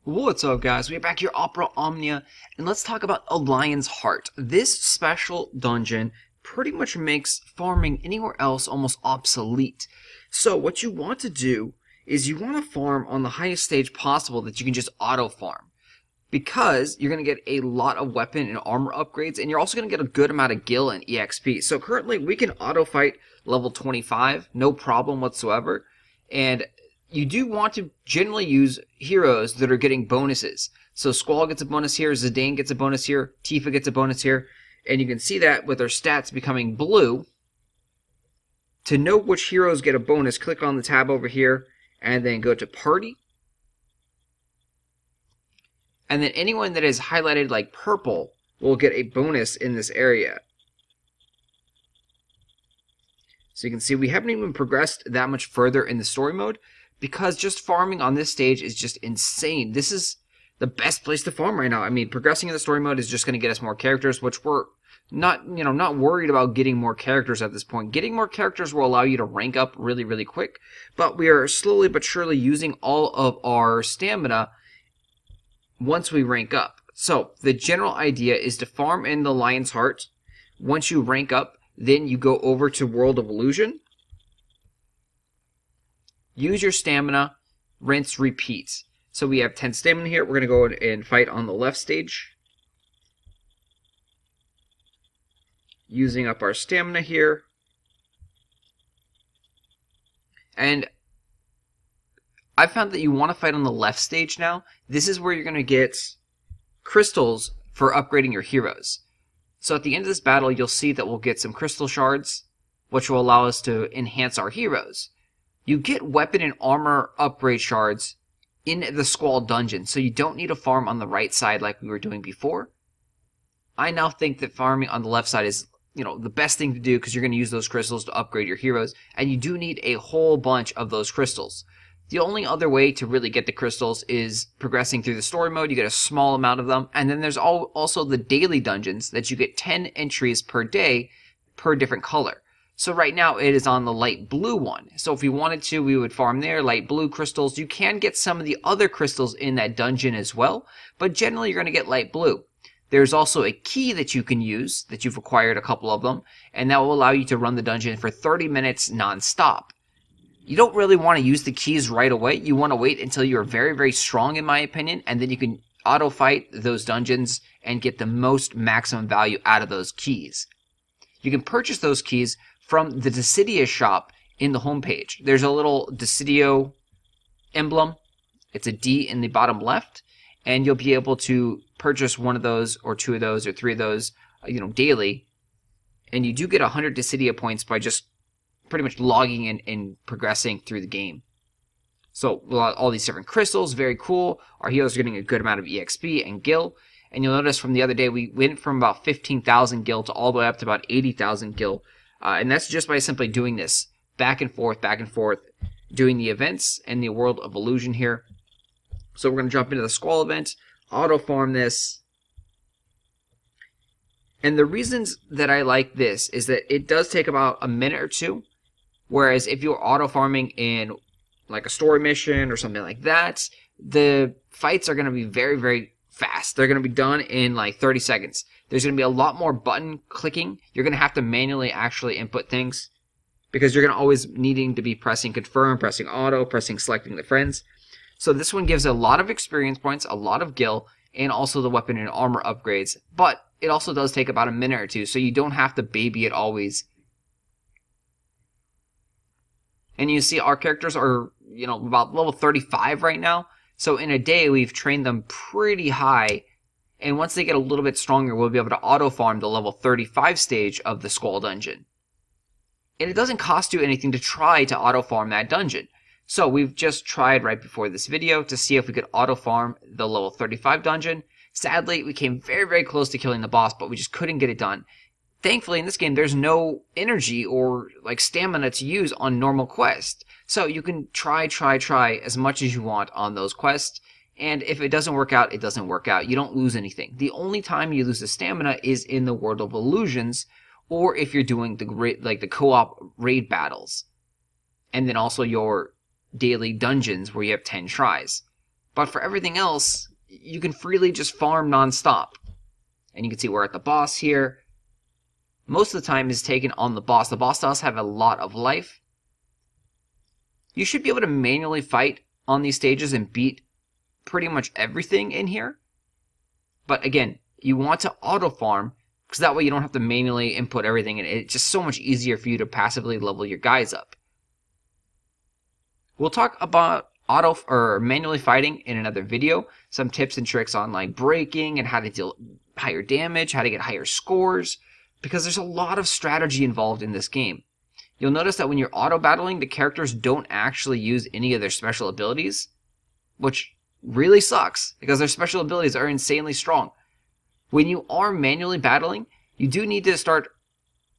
What's up, guys? We're back here, Opera Omnia, and let's talk about a Lion's Heart. This special dungeon pretty much makes farming anywhere else almost obsolete. So what you want to do is you want to farm on the highest stage possible that you can just auto-farm. Because you're going to get a lot of weapon and armor upgrades, and you're also going to get a good amount of gil and EXP. So currently, we can auto-fight level 25, no problem whatsoever. And you do want to generally use heroes that are getting bonuses. So Squall gets a bonus here, Zidane gets a bonus here, Tifa gets a bonus here, and you can see that with their stats becoming blue. To know which heroes get a bonus, click on the tab over here, and then go to Party. And then anyone that is highlighted like purple will get a bonus in this area. So you can see we haven't even progressed that much further in the story mode, because just farming on this stage is just insane. This is the best place to farm right now. I mean, progressing in the story mode is just going to get us more characters, which we're not worried about getting more characters at this point. Getting more characters will allow you to rank up really, really quick, but we are slowly but surely using all of our stamina once we rank up. So the general idea is to farm in the Lion's Heart. Once you rank up, then you go over to World of Illusion. Use your stamina, rinse, repeat. So we have 10 stamina here. We're going to go and fight on the left stage. Using up our stamina here. And I found that you want to fight on the left stage now. This is where you're going to get crystals for upgrading your heroes. So at the end of this battle, you'll see that we'll get some crystal shards, which will allow us to enhance our heroes. You get weapon and armor upgrade shards in the Squall dungeon, so you don't need to farm on the right side like we were doing before. I now think that farming on the left side is, the best thing to do, because you're going to use those crystals to upgrade your heroes, and you do need a whole bunch of those crystals. The only other way to really get the crystals is progressing through the story mode. You get a small amount of them, and then there's also the daily dungeons that you get 10 entries per day per different color. So right now it is on the light blue one. So if we wanted to, we would farm there, light blue crystals. You can get some of the other crystals in that dungeon as well, but generally you're going to get light blue. There's also a key that you can use, that you've acquired a couple of them, and that will allow you to run the dungeon for 30 minutes non-stop. You don't really want to use the keys right away. You want to wait until you're very, very strong, in my opinion, and then you can auto-fight those dungeons and get the most maximum value out of those keys. You can purchase those keys from the Dissidia shop in the homepage. There's a little Dissidia emblem. It's a D in the bottom left, and you'll be able to purchase one of those, or two of those, or three of those, daily. And you do get 100 Dissidia points by just pretty much logging in and progressing through the game. So all these different crystals, very cool. Our heroes are getting a good amount of EXP and gil. And you'll notice from the other day, we went from about 15,000 gil to all the way up to about 80,000 gil. And that's just by simply doing this back and forth, doing the events and the World of Illusion here. So we're going to jump into the Squall event, auto-farm this. And the reasons that I like this is that it does take about a minute or two. Whereas if you're auto-farming in like a story mission or something like that, the fights are going to be very, very fast. They're going to be done in like 30 seconds. There's going to be a lot more button clicking. You're going to have to manually actually input things, because you're going to always needing to be pressing confirm, pressing auto, pressing selecting the friends. So this one gives a lot of experience points, a lot of gil, and also the weapon and armor upgrades. But it also does take about a minute or two, so you don't have to baby it always. And you see our characters are, about level 35 right now. So in a day, we've trained them pretty high. And once they get a little bit stronger, we'll be able to auto-farm the level 35 stage of the Squall dungeon. And it doesn't cost you anything to try to auto-farm that dungeon. So we've just tried right before this video to see if we could auto-farm the level 35 dungeon. Sadly, we came very, very close to killing the boss, but we just couldn't get it done. Thankfully, in this game, there's no energy or stamina to use on normal quests. So you can try as much as you want on those quests. And if it doesn't work out, it doesn't work out. You don't lose anything. The only time you lose the stamina is in the World of Illusions, or if you're doing the co-op raid battles. And then also your daily dungeons where you have 10 tries. But for everything else, you can freely just farm non-stop. And you can see we're at the boss here. Most of the time is taken on the boss. The boss does have a lot of life. You should be able to manually fight on these stages and beat pretty much everything in here. But again, you want to auto-farm, because that way you don't have to manually input everything, and it's just so much easier for you to passively level your guys up. We'll talk about auto or manually fighting in another video. Some tips and tricks on like breaking and how to deal higher damage, how to get higher scores, because there's a lot of strategy involved in this game. You'll notice that when you're auto battling, the characters don't actually use any of their special abilities, which really sucks because their special abilities are insanely strong. When you are manually battling, you do need to start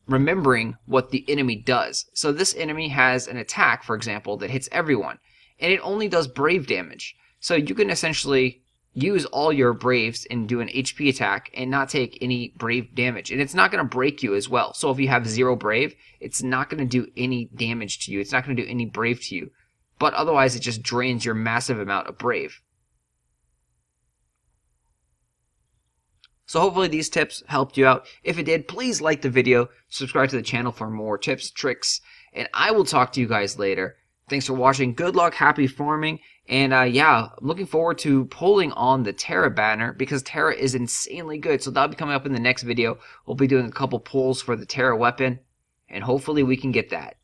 remembering what the enemy does. So this enemy has an attack, for example, that hits everyone, and it only does brave damage. So you can essentially use all your braves and do an HP attack and not take any brave damage. And it's not going to break you as well. So if you have 0 brave, it's not going to do any damage to you. It's not going to do any brave to you. But otherwise, it just drains your massive amount of brave. So hopefully these tips helped you out. If it did, please like the video, subscribe to the channel for more tips, tricks, and I will talk to you guys later. Thanks for watching. Good luck, happy farming, and yeah, I'm looking forward to pulling on the Terra banner because Terra is insanely good. So that'll be coming up in the next video. We'll be doing a couple pulls for the Terra weapon, and hopefully we can get that.